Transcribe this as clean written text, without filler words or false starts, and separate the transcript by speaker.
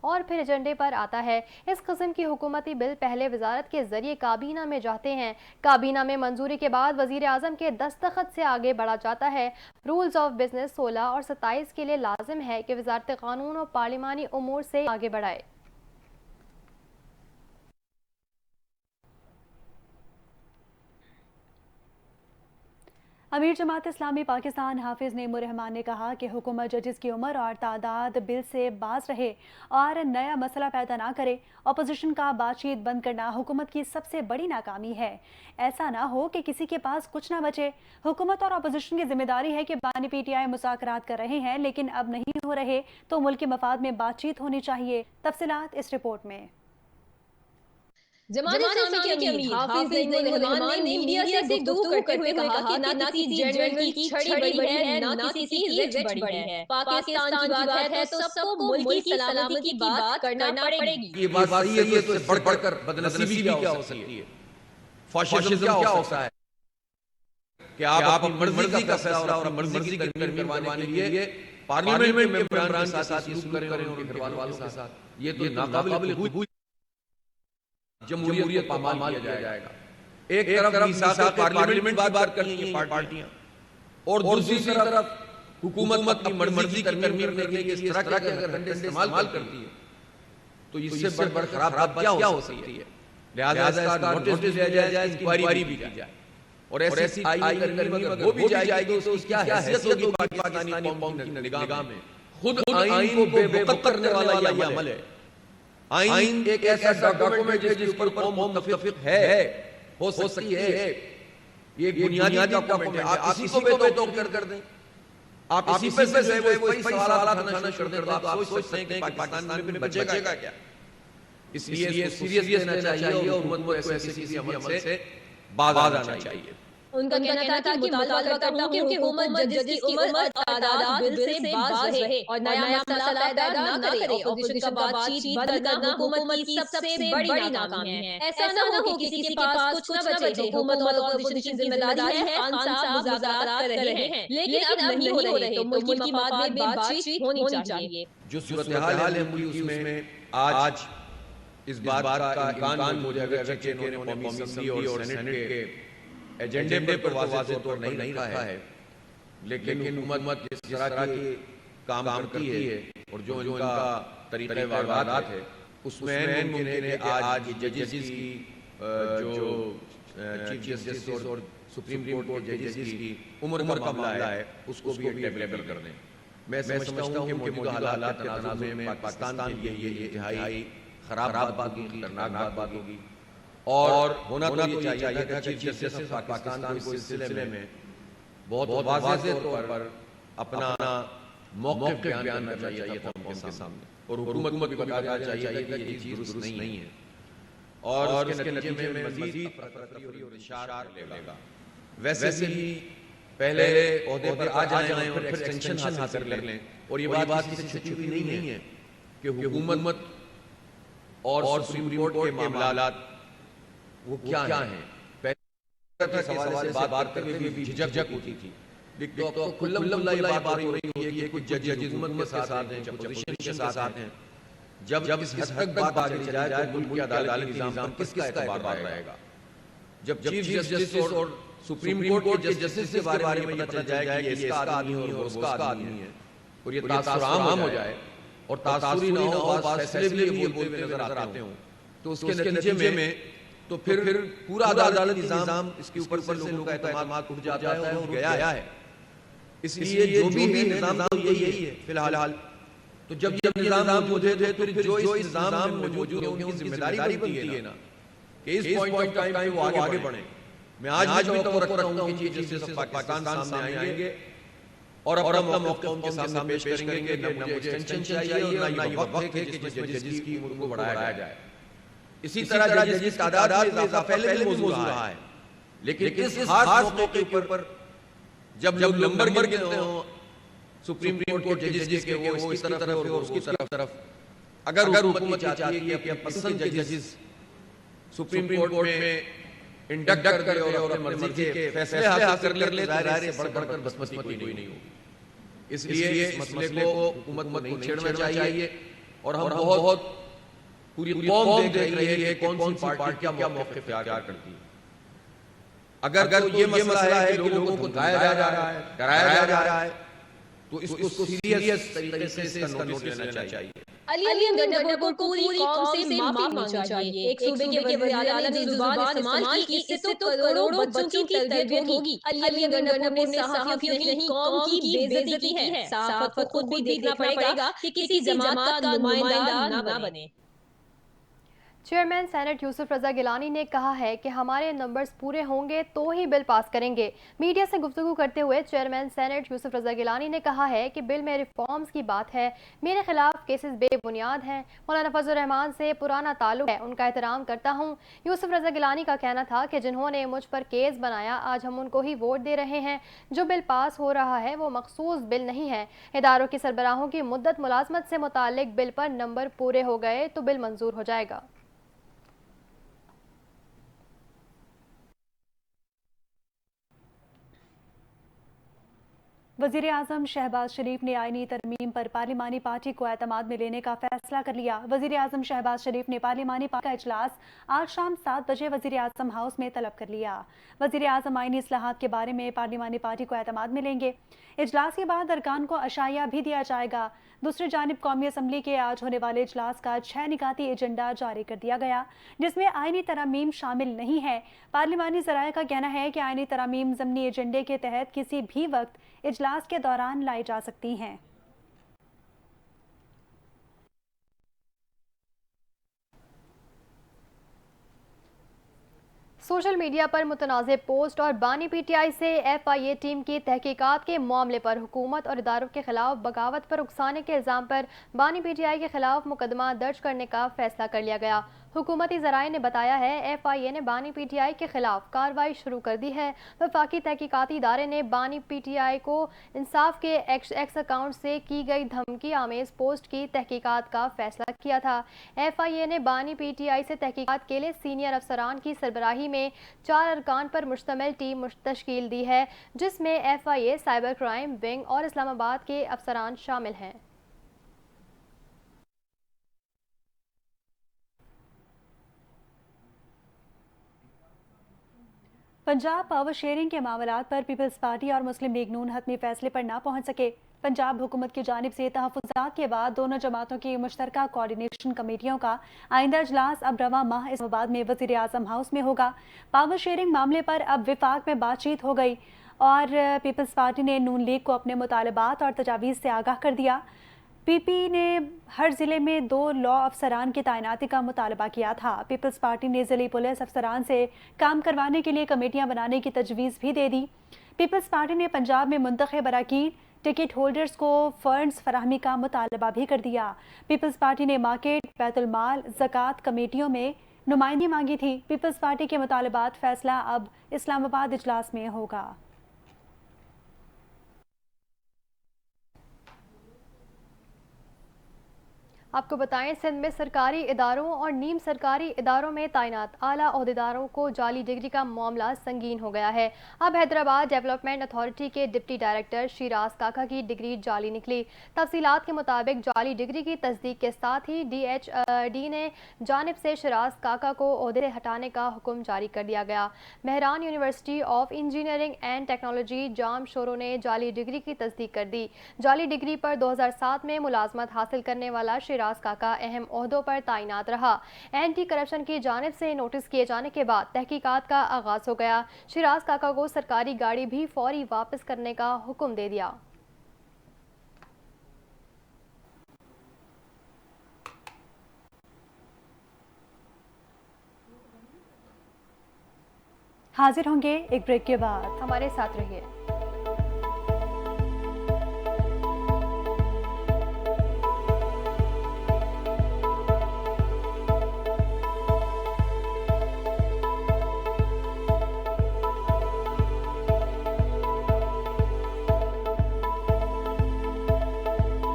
Speaker 1: اور پھر ایجنڈے پر آتا ہے۔ اس قسم کی حکومتی بل پہلے وزارت کے ذریعے کابینہ میں جاتے ہیں، کابینہ میں منظوری کے بعد وزیر اعظم کے دستخط سے آگے بڑھا جاتا ہے۔ رولز آف بزنس 16 اور 27 کے لیے لازم ہے کہ وزارت قانون اور پارلیمانی امور سے آگے بڑھائے۔
Speaker 2: امیر جماعت اسلامی پاکستان حافظ نعیم الرحمان نے کہا کہ حکومت ججز کی عمر اور تعداد بل سے باز رہے اور نیا مسئلہ پیدا نہ کرے۔ اپوزیشن کا بات چیت بند کرنا حکومت کی سب سے بڑی ناکامی ہے۔ ایسا نہ ہو کہ کسی کے پاس کچھ نہ بچے۔ حکومت اور اپوزیشن کی ذمہ داری ہے کہ بانی پی ٹی آئی مذاکرات کر رہے ہیں لیکن اب نہیں ہو رہے تو ملک کے مفاد میں بات چیت ہونی چاہیے۔ تفصیلات اس رپورٹ میں۔
Speaker 3: جماعت اسلامی کے امیر حافظ نعیم الرحمان نے میڈیا سے گفتگو کرتے ہوئے کہا کہ نہ کسی جنرل کی چھڑی بڑی ہے نہ کسی کی رچ بڑی ہے۔ پاکستان کی بات ہے تو سب کو ملک کی سلامتی کی بات کرنا پڑے گی۔
Speaker 4: یہ بات صحیح ہے تو اس سے بڑھ کر بدنصیبی کیا ہو سکتی ہے، فاشزم کیا ہو سکتا ہے کہ آپ اپنی مرضی کا فیصلہ اور مرضی کی ترمیم کروانے کے لیے پارلیمنٹ میں ممبران کے ساتھ سلوک کریں اور ان کے گھر والوں کے ساتھ۔ یہ تو ناقابل قبول جمہوریت کو پامال کیا جائے گا۔ ایک طرف میثاق پارلیمنٹ کی بات کرتی ہیں پارٹیاں اور دوسری طرف حکومت اپنی مرضی کی ترمیم کرنے کے اس طرح کے اگر ڈنڈے استعمال کرتی ہے تو اس سے بڑھ خراب بات کیا ہو سکتی ہے۔ لہذا اس کا نوٹس لیا جائے، انکوائری بھی کی جائے اور ایسی آئینی ترمیم اگر ہو بھی جائے گی تو اس کی کیا حیثیت ہوگی پاکستانی قوم کی نگاہ میں۔ خود آئین کو بے وقت کرنے والا یہ عمل ہے۔ آئین ایک ایسا ڈاکومنٹ ہے جس پر قوم متفق ہے، ہو سکتی ہے، یہ ایک بنیادی ڈاکومنٹ ہے۔ آپ اسی کو بے توقیر کر دیں، آپ اسی پہ سے وہی سوالات اٹھانا شروع کر دیں تو آپ سوچ سکتے ہیں کہ پاکستان میں بچے گا کیا۔ اس لیے سیریس لینا چاہیے اور حکومت کو ایسے کسی عمل سے باز آنا چاہیے۔
Speaker 3: ان کا کہنا تھا کہ مطالبہ کرتا ہوں کہ حکومت ججز کی عمر اور تعداد بل سے باز رہے اور نیا مسئلہ پیدا نہ کرے۔ اپوزیشن کا بات چیت بند کرنا حکومت کی سب سے بڑی ناکامی ہے۔ ایسا نہ ہو کہ کسی کے پاس کچھ نہ بچے۔ حکومت اور اپوزیشن کی ذمہ داری ہے، خان صاحب مذاکرات کر رہے ہیں لیکن اب نہیں ہو رہے تو ملک کی مفاد میں بات چیت ہونی چاہیے۔
Speaker 4: جو صورتحال ہے ملک اس میں آج اس بات کا امکان مجھے اگرچہ انہوں نے قومی اسمبلی اور سینٹ کے ایجنڈے پر واضح طور نہیں رکھا ہے لیکن حکومت جس طرح کی کام کرتی ہے اور جو ان کا طریقہ واردات ہے اس میں ممکن ہے کہ آج ججز کی جو چیف جسٹس اور سپریم کورٹ کے ججز کی عمر کا معاملہ ہے اس کو بھی ٹیبل کر دیں۔ میں سمجھتا ہوں کہ موجودہ حالات کے تناظر میں پاکستان کے لیے یہ انتہائی خراب بات ہوگی، خطرناک بات ہوگی اور ہونا تو یہ چاہیے تھا کہ چیف جسٹس آف پاکستان کو اس سلسلے میں بہت واضح طور پر اپنا موقف بیان کرنا چاہیے تھا قوم کے سامنے اور حکومت کو بتا دینا چاہیے کہ یہ چیز درست نہیں ہے اور اس کے نتیجے میں مزید تفریح اور اشار لے گا۔ ویسے ہی پہلے عہدے پر آ جائیں اور پھر ایکسٹینشن حاصل کر لیں اور یہ بات کسی سے چھپی ہوئی نہیں ہے کہ حکومت اور سپریم کورٹ کے معاملات وہ کیا ہیں۔ پہلے کے سوالے سے بات کرنے میں بھی جھجک ہوتی تھی لیکن اب تو کھلم کھلا یہ بات ہو رہی ہے کہ کچھ ججز حکومت کے ساتھ ہیں، کچھ اپوزیشن کے ساتھ ہیں۔ جب اس حد تک بات چلی جائے تو ملک کے عدالتی نظام پر کس کا اعتبار رہے گا؟ جب چیف جسٹس اور سپریم کورٹ کے جسٹس کے بارے میں پتہ چل جائے کہ یہ اس کا آدمی ہے اور اس کا آدمی ہے اور یہ تاثر عام ہو جائے اور تاثری نہ ہو، بعض فیصلے بھی یہ بولتے ہوئے نظر آتے ہوں تو اس کے نتیجے میں تو پھر پورا عدالتی نظام اس کے اوپر سے لوگوں کا اعتماد اٹھ جاتا ہے اور گیا ہے۔ اس لیے جو بھی نظام یہی ہے فی الحال تو جب نظام موجود ہے پھر جو اس نظام میں موجود ہے ان کی ذمہ داری بنتی ہے نا کہ اس پوائنٹ آف ٹائم پہ وہ آگے بڑھیں۔ میں آج بھی توقع رکھتا ہوں کہ چیف جسٹس آف پاکستان سامنے آئیں گے اور اپنا موقف ان کے سامنے پیش کریں گے کہ نہ مجھے ایکسٹینشن چاہیے اور نہ یہ وقت ہے کہ ججز کی عمر کو بڑھایا جائے۔ اسی طرح ججز کی تعداد میں اضافہ پہلے بھی موضوع رہا ہے لیکن اس خاص موقع پر جب نمبر گنتے ہوں سپریم کورٹ کے ججز کے وہ اس طرف اور اس کی طرف اگر حکومت چاہتی ہے کہ اپنے پسند کے ججز سپریم کورٹ میں انڈکٹ کر کے اور اپنے مرضی کے فیصلے حاصل کر لے تو ظاہر ہے بڑھ کر بدقسمتی کوئی نہیں ہوگی۔ اس لیے اس مسئلے کو حکومت کو نہیں چھیڑنا چاہیے اور ہم بہت پوری قوم دیکھ رہی ہے کہ کون سی پارٹی کیا موقف اختیار کرتی ہے. اگر یہ مسئلہ ہے کہ لوگوں کو دھمکایا جا رہا ہے، ڈرایا جا رہا ہے، تو اس کو سیریس طریقے سے اس کا نوٹس لینا چاہیے.
Speaker 3: علی گنڈر کو پوری قوم سے معافی مانگنی چاہیے. ایک صوبے کے وزیر اعلیٰ نے جو زبان استعمال کی، اس سے تو کروڑوں بچوں کی تربیت ہوگی. علی گنڈر نے صحافیوں کی نہیں قوم کی بے عزتی کی ہے. صحافت کو خود بھی دیکھنا پڑے گا کہ کسی جماعت کا نمائندہ نہ بنے.
Speaker 1: چیئرمین سینٹ یوسف رضا گیلانی نے کہا ہے کہ ہمارے نمبرز پورے ہوں گے تو ہی بل پاس کریں گے. میڈیا سے گفتگو کرتے ہوئے چیئرمین سینٹ یوسف رضا گیلانی نے کہا ہے کہ بل میں ریفارمز کی بات ہے. میرے خلاف کیسز بے بنیاد ہیں. مولانا فضل الرحمان سے پرانا تعلق ہے، ان کا احترام کرتا ہوں. یوسف رضا گیلانی کا کہنا تھا کہ جنہوں نے مجھ پر کیس بنایا آج ہم ان کو ہی ووٹ دے رہے ہیں. جو بل پاس ہو رہا ہے وہ مخصوص بل نہیں ہے. اداروں کی سربراہوں کی مدت ملازمت سے متعلق بل پر نمبر پورے ہو گئے تو بل منظور ہو جائے گا.
Speaker 2: وزیر اعظم شہباز شریف نے آئینی ترمیم پر پارلیمانی پارٹی کو اعتماد میں لینے کا فیصلہ کر لیا. وزیر اعظم شہباز شریف نے پارلیمانی پارٹی کا اجلاس آج شام 7 بجے وزیر اعظم ہاؤس میں طلب کر لیا. وزیر اعظم آئینی اصلاحات کے بارے میں پارلیمانی پارٹی کو اعتماد میں لیں گے. اجلاس کے بعد ارکان کو عشائیہ بھی دیا جائے گا. دوسری جانب قومی اسمبلی کے آج ہونے والے اجلاس کا 6 نکاتی ایجنڈا جاری کر دیا گیا جس میں آئینی ترامیم شامل نہیں ہے. پارلیمانی ذرائع کا کہنا ہے کہ آئینی ترامیم ضمنی ایجنڈے کے تحت کسی بھی وقت اجلاس کے دوران لائی جا سکتی ہیں.
Speaker 1: سوشل میڈیا پر متنازع پوسٹ اور بانی پی ٹی آئی سے ایف آئی اے ٹیم کی تحقیقات کے معاملے پر حکومت اور اداروں کے خلاف بغاوت پر اکسانے کے الزام پر بانی پی ٹی آئی کے خلاف مقدمہ درج کرنے کا فیصلہ کر لیا گیا. حکومتی ذرائع نے بتایا ہے ایف آئی اے نے بانی پی ٹی آئی کے خلاف کارروائی شروع کر دی ہے. وفاقی تحقیقاتی ادارے نے بانی پی ٹی آئی کو انصاف کے ایکس اکاؤنٹ سے کی گئی دھمکی آمیز پوسٹ کی تحقیقات کا فیصلہ کیا تھا. ایف آئی اے نے بانی پی ٹی آئی سے تحقیقات کے لیے سینئر افسران کی سربراہی میں 4 ارکان پر مشتمل ٹیم تشکیل دی ہے جس میں F I A cyber crime wing اور اسلام آباد کے افسران شامل ہیں.
Speaker 2: پنجاب پاور شیئرنگ کے معاملات پر پیپلز پارٹی اور مسلم لیگ نون حتمی فیصلے پر نہ پہنچ سکے. پنجاب حکومت کی جانب سے تحفظات کے بعد دونوں جماعتوں کی مشترکہ کوارڈینیشن کمیٹیوں کا آئندہ اجلاس اب رواں ماہ اسلام آباد میں وزیر اعظم ہاؤس میں ہوگا. پاور شیئرنگ معاملے پر اب وفاق میں بات چیت ہو گئی اور پیپلز پارٹی نے نون لیگ کو اپنے مطالبات اور تجاویز سے آگاہ کر دیا. پی پی نے ہر ضلع میں 2 لاء افسران کی تعیناتی کا مطالبہ کیا تھا. پیپلز پارٹی نے ضلعی پولیس افسران سے کام کروانے کے لیے کمیٹیاں بنانے کی تجویز بھی دے دی. پیپلز پارٹی نے پنجاب میں منتخب اراکین ٹکٹ ہولڈرز کو فنڈز فراہمی کا مطالبہ بھی کر دیا. پیپلز پارٹی نے مارکیٹ، بیت المال، زکوٰۃ کمیٹیوں میں نمائندگی مانگی تھی. پیپلز پارٹی کے مطالبات فیصلہ اب اسلام آباد اجلاس میں ہوگا.
Speaker 1: آپ کو بتائیں سندھ میں سرکاری اداروں اور نیم سرکاری اداروں میں تعینات اعلیٰ عہدیداروں کو جعلی ڈگری کا معاملہ سنگین ہو گیا ہے. اب حیدرآباد ڈیولپمنٹ اتھارٹی کے ڈپٹی ڈائریکٹر شیراز کاکا کی ڈگری جعلی نکلی. تفصیلات کے مطابق جعلی ڈگری کی تصدیق کے ساتھ ہی ڈی ایچ ڈی نے جانب سے شیراز کاکا کو عہدے سے ہٹانے کا حکم جاری کر دیا گیا. Mehran university of engineering and technology Jamshoro نے جعلی ڈگری کی تصدیق کر دی. جعلی ڈگری پر 2007 میں ملازمت حاصل کرنے والا شیراز کاکا اہم عہدوں پر تعینات رہا. اینٹی کرپشن کی جانب سے نوٹس کیے جانے کے بعد تحقیقات کا آغاز ہو گیا. شیراز کاکا کو سرکاری گاڑی بھی فوری واپس کرنے کا حکم دے دیا.
Speaker 2: حاضر ہوں گے ایک بریک کے بعد.
Speaker 1: ہمارے ساتھ رہیے.